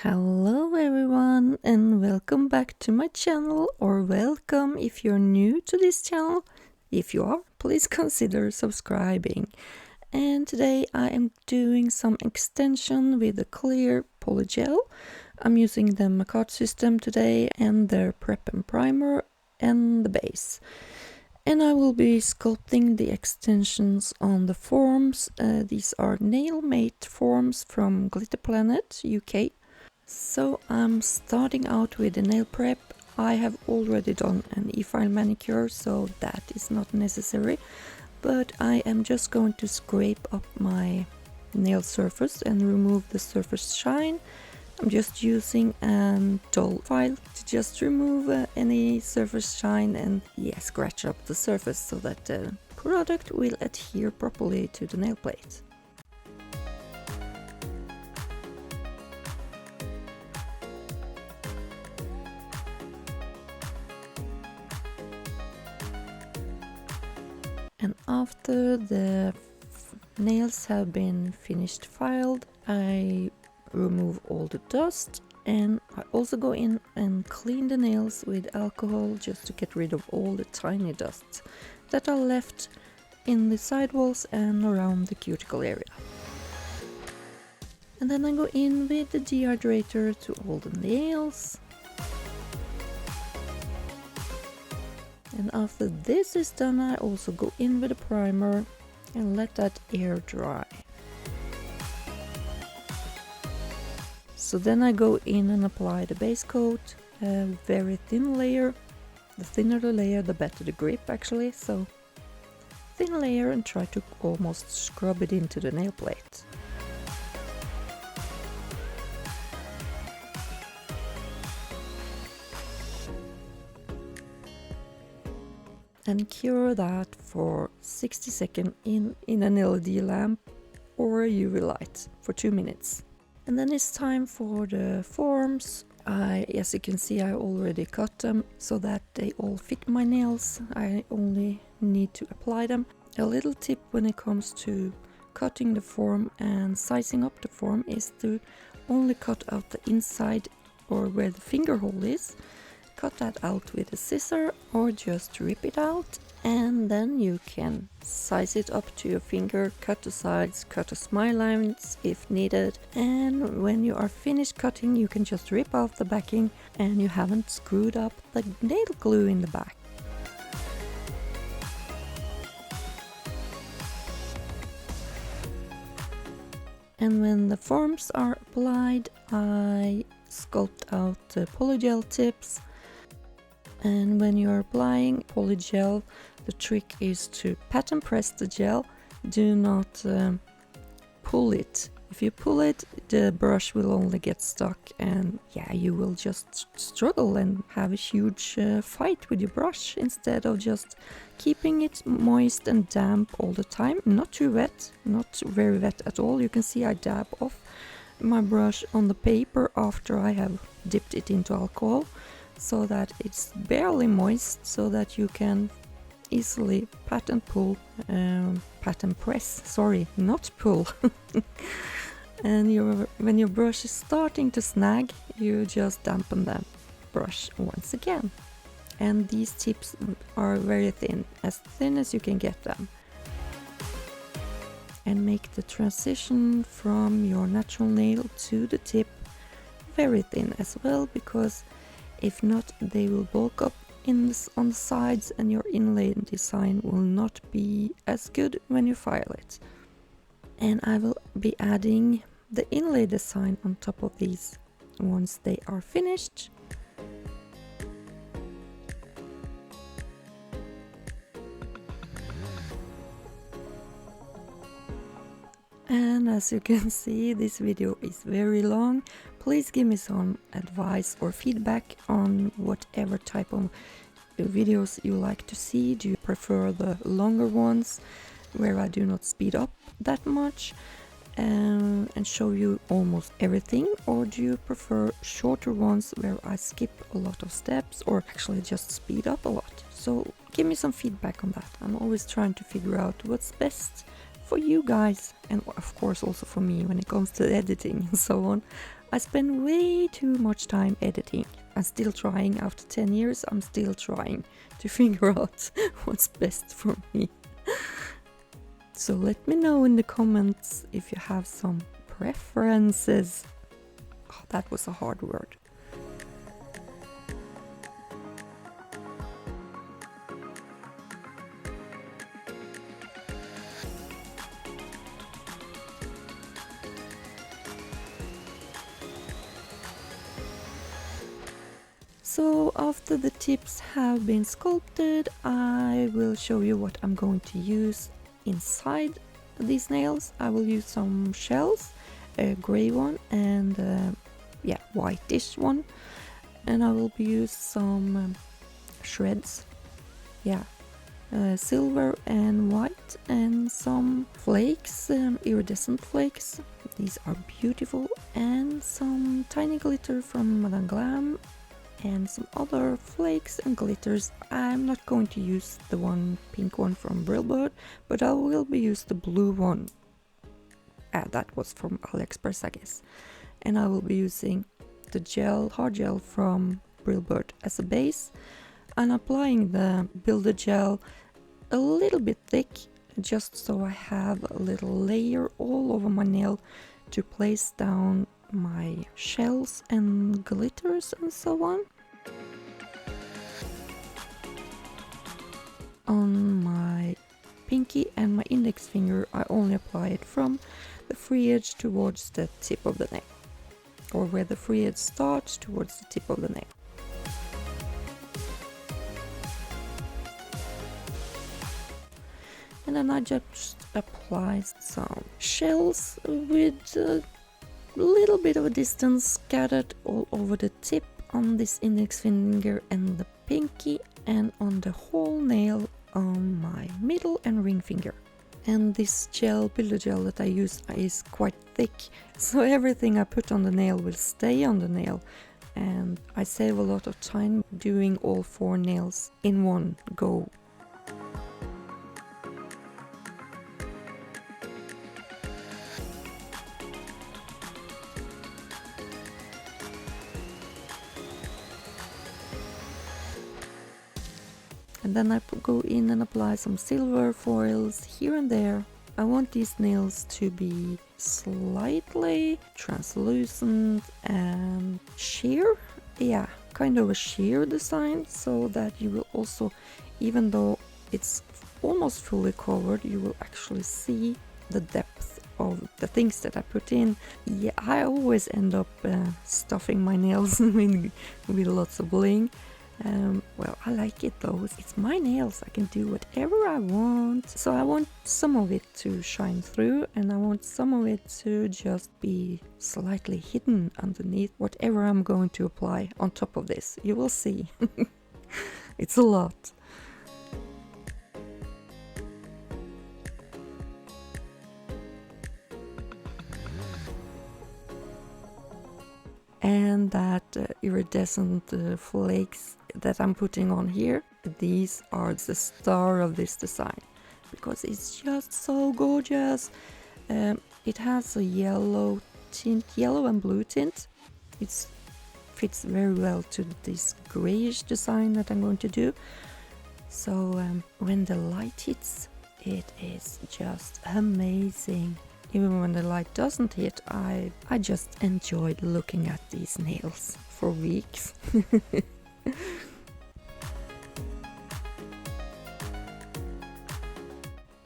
Hello everyone and welcome back to my channel, or welcome if you're new to this channel. If you are, please consider subscribing. And today I am doing some extension with the clear polygel. I'm using the Macart system today and their prep and primer and the base. And I will be sculpting the extensions on the forms. These are nail mate forms from Glitter Planet, UK. So I'm starting out with the nail prep. I have already done an e-file manicure, so that is not necessary. But I am just going to scrape up my nail surface and remove the surface shine. I'm just using a dull file to just remove any surface shine and scratch up the surface so that the product will adhere properly to the nail plate. And after the nails have been finished filed, I remove all the dust, and I also go in and clean the nails with alcohol just to get rid of all the tiny dusts that are left in the sidewalls and around the cuticle area. And then I go in with the dehydrator to all the nails. And after this is done, I also go in with a primer and let that air dry. So then I go in and apply the base coat, a very thin layer. The thinner the layer, the better the grip actually. So thin layer, and try to almost scrub it into the nail plate. And cure that for 60 seconds in an LED lamp or a UV light for 2 minutes. And then it's time for the forms. As you can see, I already cut them so that they all fit my nails. I only need to apply them. A little tip when it comes to cutting the form and sizing up the form is to only cut out the inside, or where the finger hole is. Cut that out with a scissor or just rip it out, and then you can size it up to your finger, cut the sides, cut the smile lines if needed, and when you are finished cutting you can just rip off the backing and you haven't screwed up the nail glue in the back. And when the forms are applied, I sculpt out the polygel tips. And when you're applying polygel, the trick is to pat and press the gel. Do not pull it. If you pull it, the brush will only get stuck, and you will just struggle and have a huge fight with your brush, instead of just keeping it moist and damp all the time. Not too wet, not very wet at all. You can see I dab off my brush on the paper after I have dipped it into alcohol, so that it's barely moist, so that you can easily pat and press, sorry, not pull. And when your brush is starting to snag, you just dampen the brush once again. And these tips are very thin as you can get them. And make the transition from your natural nail to the tip very thin as well, because if not, they will bulk up on the sides and your inlay design will not be as good when you file it. And I will be adding the inlay design on top of these once they are finished. And as you can see, this video is very long. Please give me some advice or feedback on whatever type of videos you like to see. Do you prefer the longer ones where I do not speed up that much and show you almost everything, or do you prefer shorter ones where I skip a lot of steps or actually just speed up a lot? So give me some feedback on that. I'm always trying to figure out what's best for you guys, and of course also for me when it comes to editing and so on. I spend way too much time editing. I'm still trying. After 10 years, I'm still trying to figure out what's best for me. So let me know in the comments if you have some preferences. Oh, that was a hard word. So after the tips have been sculpted, I will show you what I'm going to use inside these nails. I will use some shells, a grey one and whitish one, and I will use some shreds, silver and white, and some flakes, iridescent flakes. These are beautiful, and some tiny glitter from Madame Glam, and some other flakes and glitters. I'm not going to use the pink one from Brillbird, but I will use the blue one. That was from AliExpress, I guess. And I will be using the hard gel from Brillbird as a base, and applying the builder gel a little bit thick, just so I have a little layer all over my nail to place down my shells and glitters and so on. On my pinky and my index finger, I only apply it from the free edge towards the tip of the nail, or where the free edge starts towards the tip of the nail. And then I just apply some shells with a little bit of a distance scattered all over the tip on this index finger and the pinky, and on the whole nail on my middle and ring finger. And this builder gel that I use is quite thick, so everything I put on the nail will stay on the nail, and I save a lot of time doing all 4 nails in one go. And then I go in and apply some silver foils here and there. I want these nails to be slightly translucent and sheer. Yeah, kind of a sheer design, so that you will also, even though it's almost fully covered, you will actually see the depth of the things that I put in. Yeah, I always end up stuffing my nails with lots of bling. Well, I like it though. It's my nails. I can do whatever I want. So I want some of it to shine through, and I want some of it to just be slightly hidden underneath whatever I'm going to apply on top of this. You will see. It's a lot. And that iridescent flakes that I'm putting on here, these are the star of this design, because it's just so gorgeous. It has a yellow and blue tint. It fits very well to this grayish design that I'm going to do. So when the light hits, it is just amazing. Even when the light doesn't hit, I just enjoyed looking at these nails for weeks.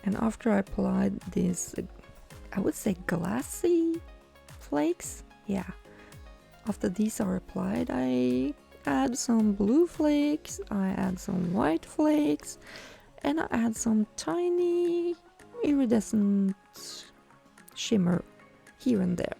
And after I applied these, I would say glassy flakes, after these are applied, I add some blue flakes, I add some white flakes, and I add some tiny iridescent shimmer here and there.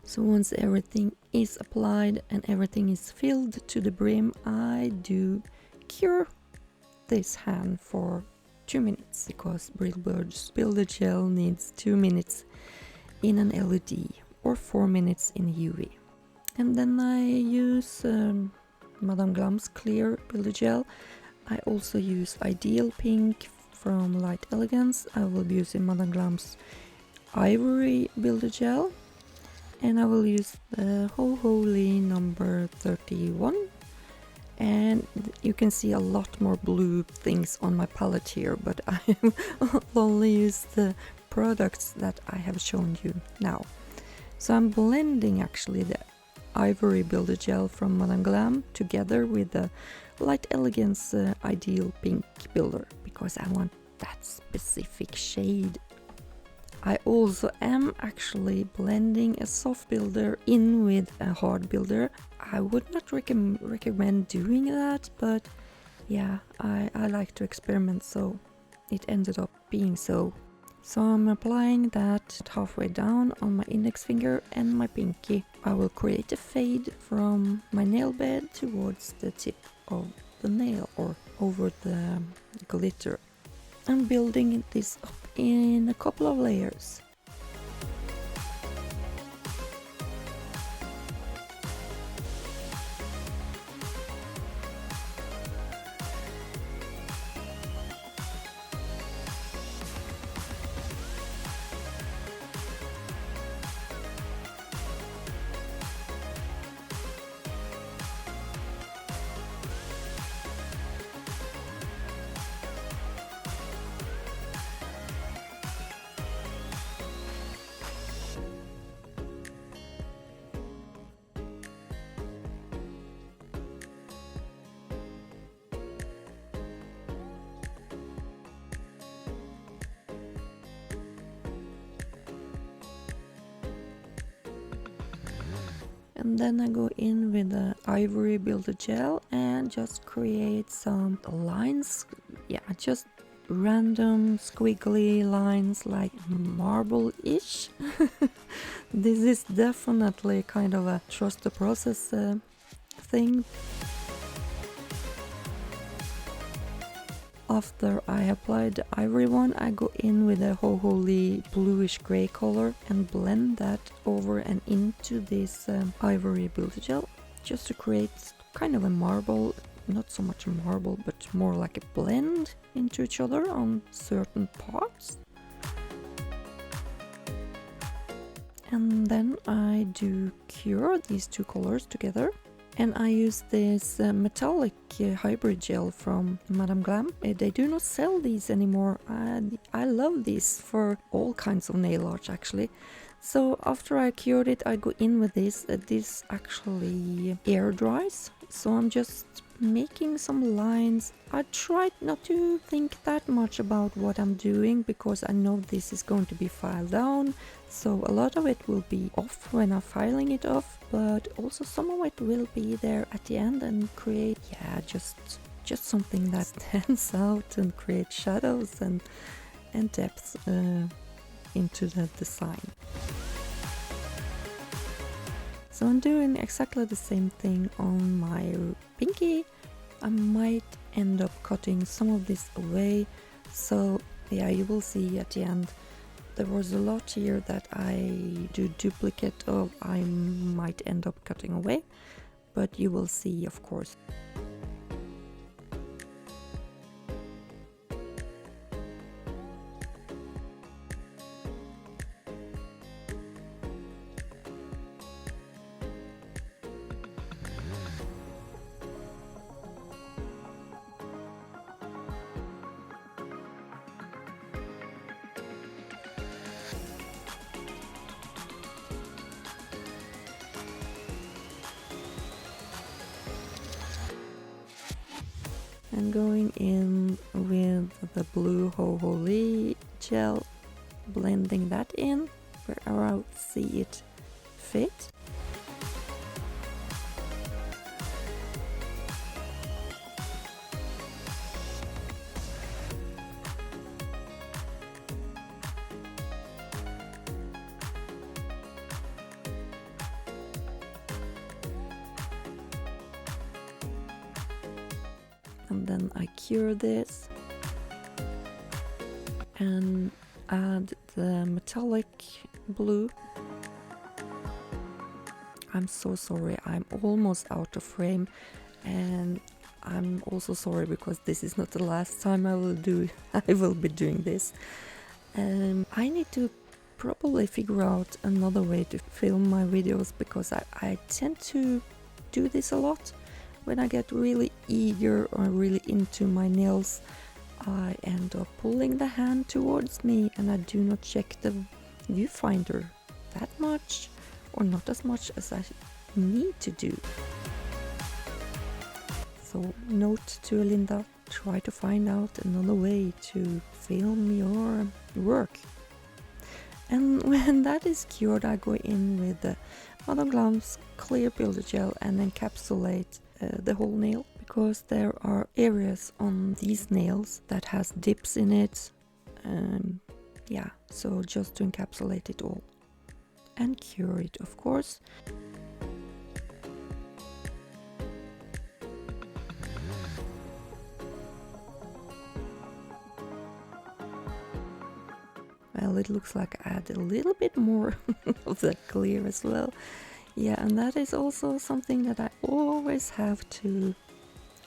So once everything is applied and everything is filled to the brim, I do cure this hand for 2 minutes, because Brillbird's Builder Gel needs 2 minutes in an LED or 4 minutes in UV. And then I use Madame Glam's clear Builder Gel. I also use Ideal Pink from Light Elegance. I will be using Madame Glam's Ivory Builder Gel. And I will use the HoHoLee number 31. And you can see a lot more blue things on my palette here, but I will only use the products that I have shown you now. So I'm blending actually the Ivory Builder Gel from Madame Glam together with the Light Elegance Ideal Pink Builder, because I want that specific shade. I also am actually blending a soft builder in with a hard builder. I would not recommend doing that, but yeah, I like to experiment, so it ended up being so. So I'm applying that halfway down on my index finger and my pinky. I will create a fade from my nail bed towards the tip of the nail or over the glitter. I'm building this up in a couple of layers. And then I go in with the Ivory Builder Gel and just create some lines. Yeah, just random squiggly lines like marble-ish. This is definitely kind of a trust the process thing. After I applied the ivory one, I go in with a HoHoLee bluish gray color and blend that over and into this Ivory Builder Gel, just to create kind of a marble, not so much a marble, but more like a blend into each other on certain parts. And then I do cure these two colors together. And I use this metallic hybrid gel from Madame Glam. They do not sell these anymore. I love these for all kinds of nail art actually. So after I cured it, I go in with this. This actually air dries. So I'm just making some lines. I tried not to think that much about what I'm doing because I know this is going to be filed down. So a lot of it will be off when I'm filing it off, but also some of it will be there at the end and create, yeah, just something that stands out and create shadows and depth into the design. So I'm doing exactly the same thing on my pinky. I might end up cutting some of this away, so yeah, you will see at the end. There was a lot here that I do duplicate of, I might end up cutting away, but you will see, of course. And going in with the blue HoHoLee gel, blending that in where I see it fit. And then I cure this and add the metallic blue. I'm so sorry, I'm almost out of frame, and I'm also sorry because this is not the last time I will be doing this. I need to probably figure out another way to film my videos, because I tend to do this a lot. When I get really eager or really into my nails, I end up pulling the hand towards me and I do not check the viewfinder that much, or not as much as I need to do. So note to Elinda, try to find out another way to film your work. And when that is cured, I go in with the Madame Glam's clear builder gel and encapsulate the whole nail, because there are areas on these nails that has dips in it. Yeah, so just to encapsulate it all and cure it, of course. Well, it looks like I add a little bit more of that clear as well. Yeah, and that is also something that I always have to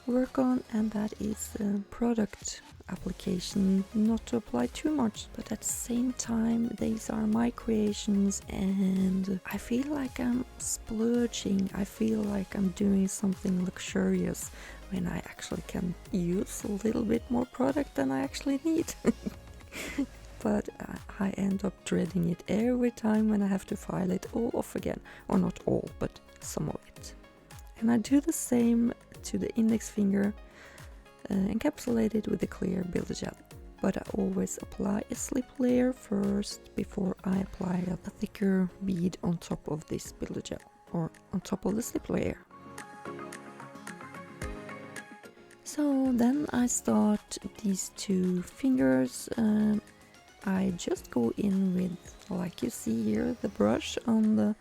work on, and that is product application. Not to apply too much, but at the same time, these are my creations and I feel like I'm splurging. I feel like I'm doing something luxurious when I actually can use a little bit more product than I actually need. But I end up dreading it every time when I have to file it all off again. Or not all, but some of it. And I do the same to the index finger, encapsulated with the clear builder gel. But I always apply a slip layer first before I apply a thicker bead on top of this builder gel, or on top of the slip layer. So then I start these two fingers. I just go in with, like you see here, the brush on the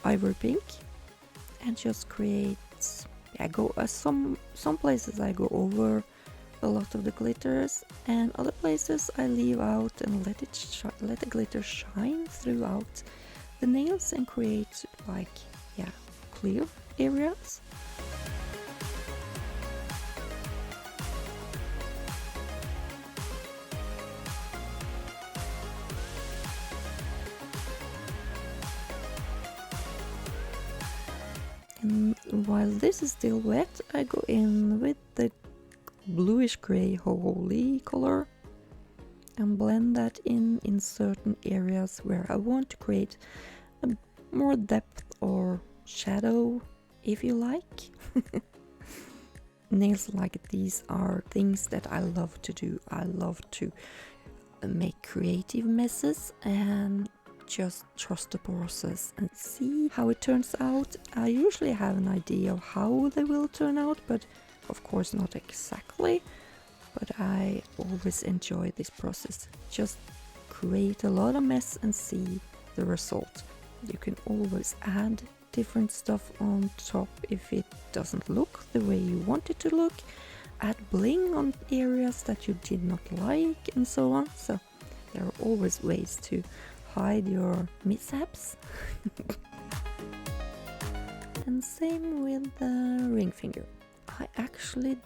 ivory pink, and just create. I go some places I go over a lot of the glitters, and other places I leave out and let the glitter shine throughout the nails and create clear areas. And while this is still wet, I go in with the bluish grey HoHoLee color and blend that in certain areas where I want to create a more depth or shadow, if you like. Nails like these are things that I love to do. I love to make creative messes and just trust the process and see how it turns out. I usually have an idea of how they will turn out, but of course not exactly. But I always enjoy this process. Just create a lot of mess and see the result. You can always add different stuff on top if it doesn't look the way you want it to look. Add bling on areas that you did not like and so on. So there are always ways to hide your mishaps. And same with the ring finger. I actually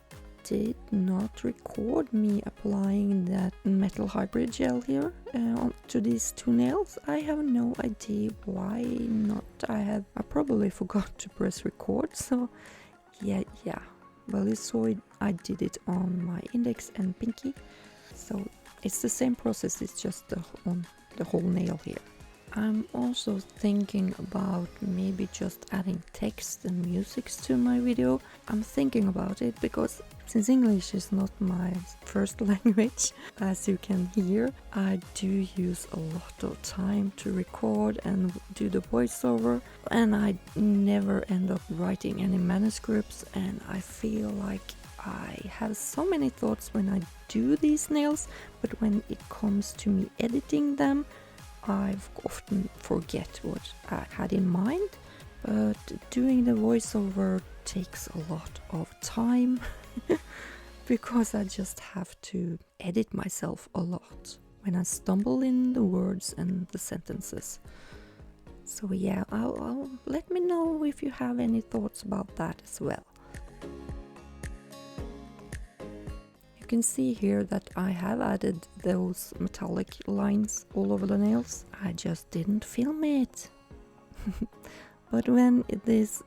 did not record me applying that metal hybrid gel here to these two nails. I have no idea why not. I probably forgot to press record, so yeah. Well, you saw it, I did it on my index and pinky, so it's the same process, it's just on the whole nail here. I'm also thinking about maybe just adding text and music to my video. I'm thinking about it because since English is not my first language, as you can hear, I do use a lot of time to record and do the voiceover, and I never end up writing any manuscripts, and I feel like I have so many thoughts when I do these nails, but when it comes to me editing them, I often forget what I had in mind. But doing the voiceover takes a lot of time because I just have to edit myself a lot when I stumble in the words and the sentences. So yeah, I'll let me know if you have any thoughts about that as well. You can see here that I have added those metallic lines all over the nails. I just didn't film it. But when this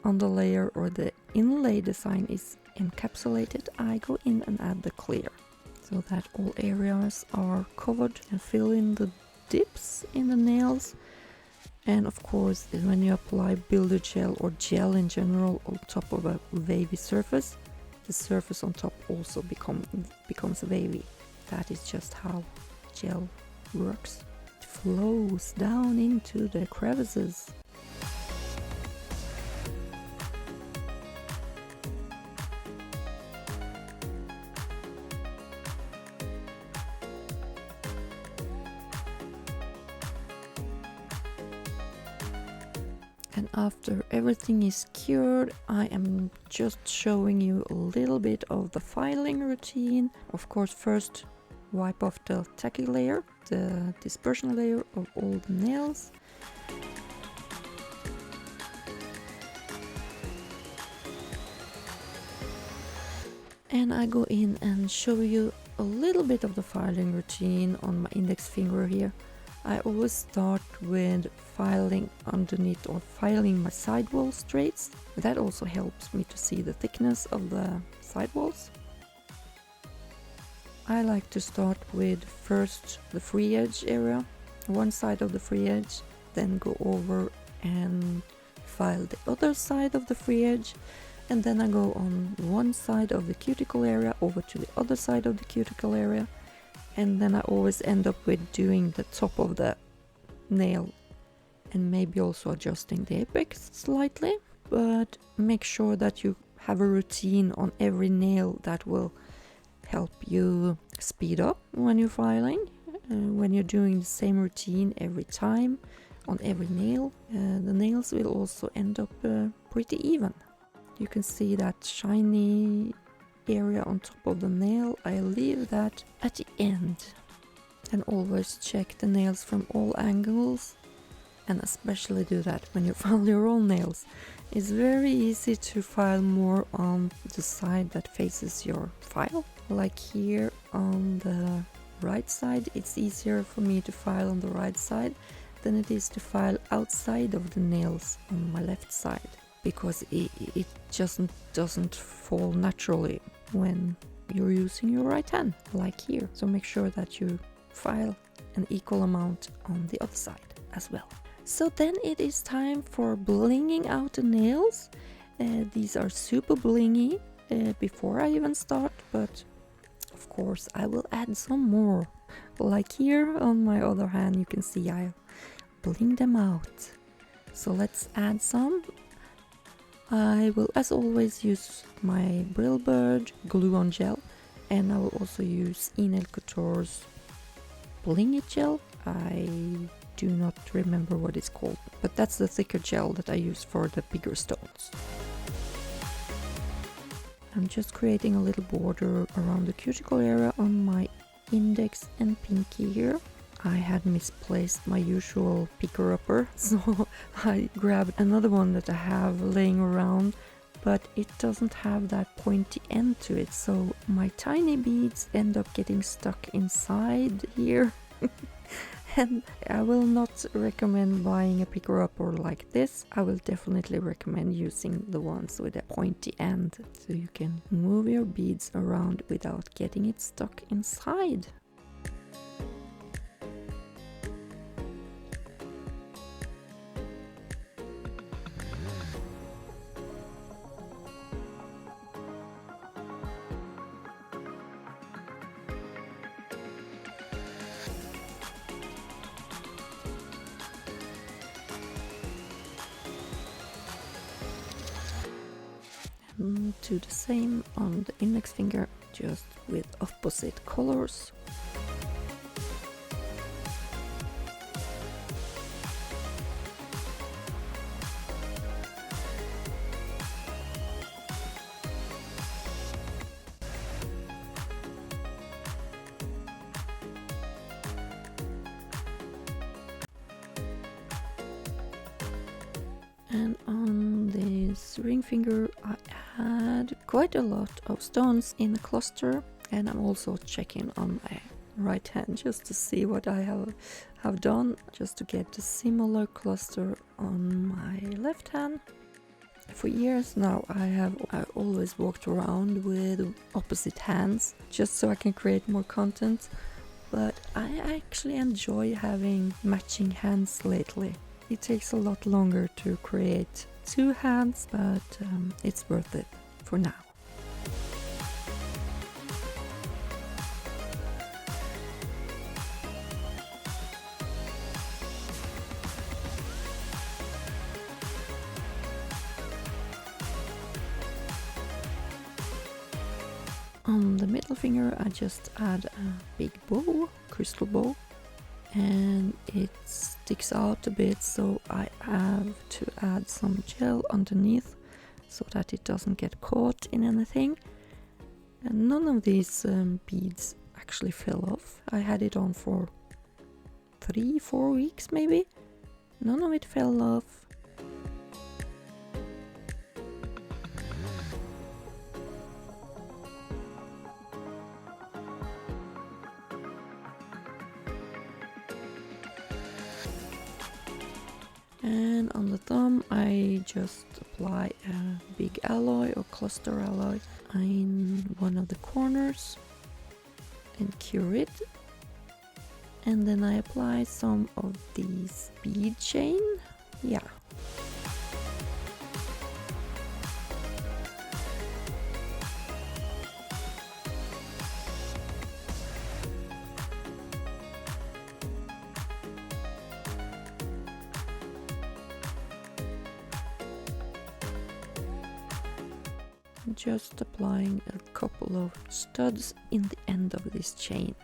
underlayer or the inlay design is encapsulated, I go in and add the clear so that all areas are covered and fill in the dips in the nails. And of course, when you apply builder gel or gel in general on top of a wavy surface, the surface on top also becomes wavy. That is just how gel works. It flows down into the crevices. And after everything is cured, I am just showing you a little bit of the filing routine. Of course, first wipe off the tacky layer, the dispersion layer of all the nails. And I go in and show you a little bit of the filing routine on my index finger here. I always start with filing underneath or filing my sidewall straights. That also helps me to see the thickness of the sidewalls. I like to start with first the free edge area, one side of the free edge, then go over and file the other side of the free edge, and then I go on one side of the cuticle area over to the other side of the cuticle area. And then I always end up with doing the top of the nail and maybe also adjusting the apex slightly. But make sure that you have a routine on every nail that will help you speed up when you're filing. When you're doing the same routine every time on every nail, the nails will also end up pretty even. You can see that shiny area on top of the nail. I leave that at the end, and always check the nails from all angles, and especially do that when you file your own nails. It's very easy to file more on the side that faces your file. Like here on the right side, it's easier for me to file on the right side than it is to file outside of the nails on my left side, because it just doesn't fall naturally when you're using your right hand, like here. So make sure that you file an equal amount on the other side as well. So then it is time for blinging out the nails. These are super blingy before I even start, but of course I will add some more. Like here on my other hand, you can see I bling them out. So let's add some. I will, as always, use my Brillbird glue-on gel, and I will also use Couture's Bling It gel. I do not remember what it's called, but that's the thicker gel that I use for the bigger stones. I'm just creating a little border around the cuticle area on my index and pinky here. I had misplaced my usual picker-upper, so I grabbed another one that I have laying around, but it doesn't have that pointy end to it, so my tiny beads end up getting stuck inside here. And I will not recommend buying a picker-upper like this. I will definitely recommend using the ones with a pointy end, so you can move your beads around without getting it stuck inside. Do the same on the index finger, just with opposite colors. And on this ring finger I had quite a lot of stones in a cluster, and I'm also checking on my right hand just to see what I have done, just to get a similar cluster on my left hand. For years now I always walked around with opposite hands just so I can create more content, but I actually enjoy having matching hands lately. It takes a lot longer to create two hands, but it's worth it for now. On the middle finger I just add a big bow, crystal bow, and it sticks out a bit, so I have to add some gel underneath so that it doesn't get caught in anything. And none of these beads actually fell off. I had it on for 3-4 weeks maybe. None of it fell off. And on the thumb I just apply a big alloy or cluster alloy in one of the corners and cure it. And then I apply some of these bead chain. Yeah. Just applying a couple of studs in the end of this chain.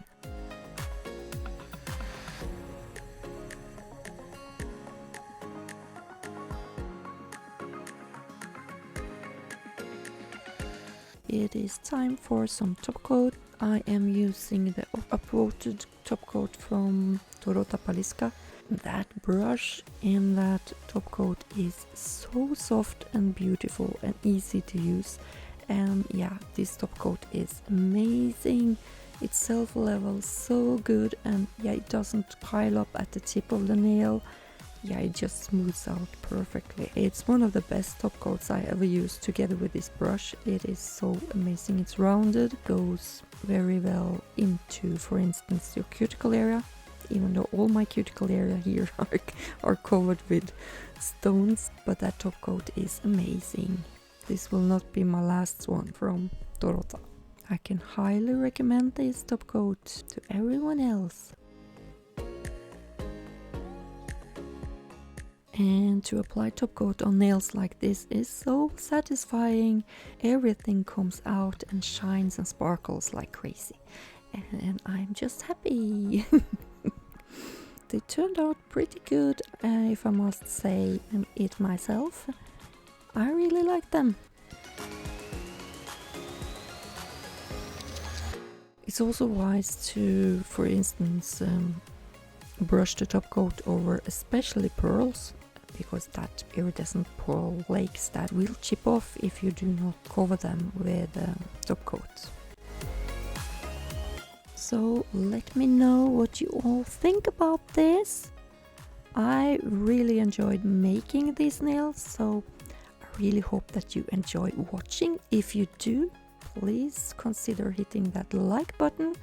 It is time for some top coat. I am using the Upvoted top coat from Dorota Paliska. That brush in that top coat is so soft and beautiful and easy to use. And yeah, this top coat is amazing. It self-levels so good, and yeah, it doesn't pile up at the tip of the nail. Yeah, it just smooths out perfectly. It's one of the best top coats I ever used together with this brush. It is so amazing. It's rounded, goes very well into, for instance, your cuticle area. Even though all my cuticle area here are covered with stones, but that top coat is amazing. This will not be my last one from Dorota. I can highly recommend this top coat to everyone else. And to apply top coat on nails like this is so satisfying. Everything comes out and shines and sparkles like crazy. And I'm just happy. They turned out pretty good, if I must say it myself. I really like them. It's also wise to, for instance, brush the top coat over especially pearls, because that iridescent pearl flakes that will chip off if you do not cover them with top coat. So let me know what you all think about this. I really enjoyed making these nails, so I really hope that you enjoy watching. If you do, please consider hitting that like button,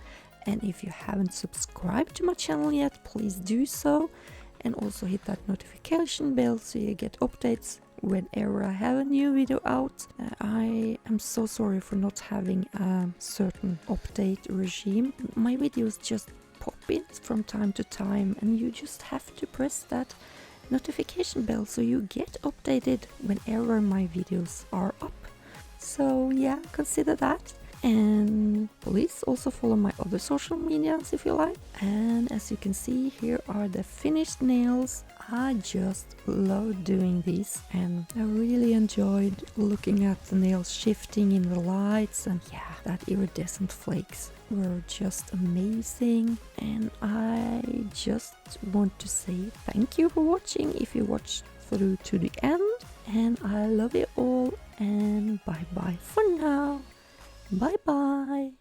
and if you haven't subscribed to my channel yet, please do so, and also hit that notification bell so you get updates whenever I have a new video out. I am so sorry for not having a certain update regime. My videos just pop in from time to time, and you just have to press that notification bell so you get updated whenever my videos are up. So yeah, consider that. And please also follow my other social medias if you like. And as you can see, here are the finished nails. I just love doing these, and I really enjoyed looking at the nails shifting in the lights, and yeah, that iridescent flakes were just amazing. And I just want to say thank you for watching if you watched through to the end, and I love you all, and bye bye for now. Bye bye.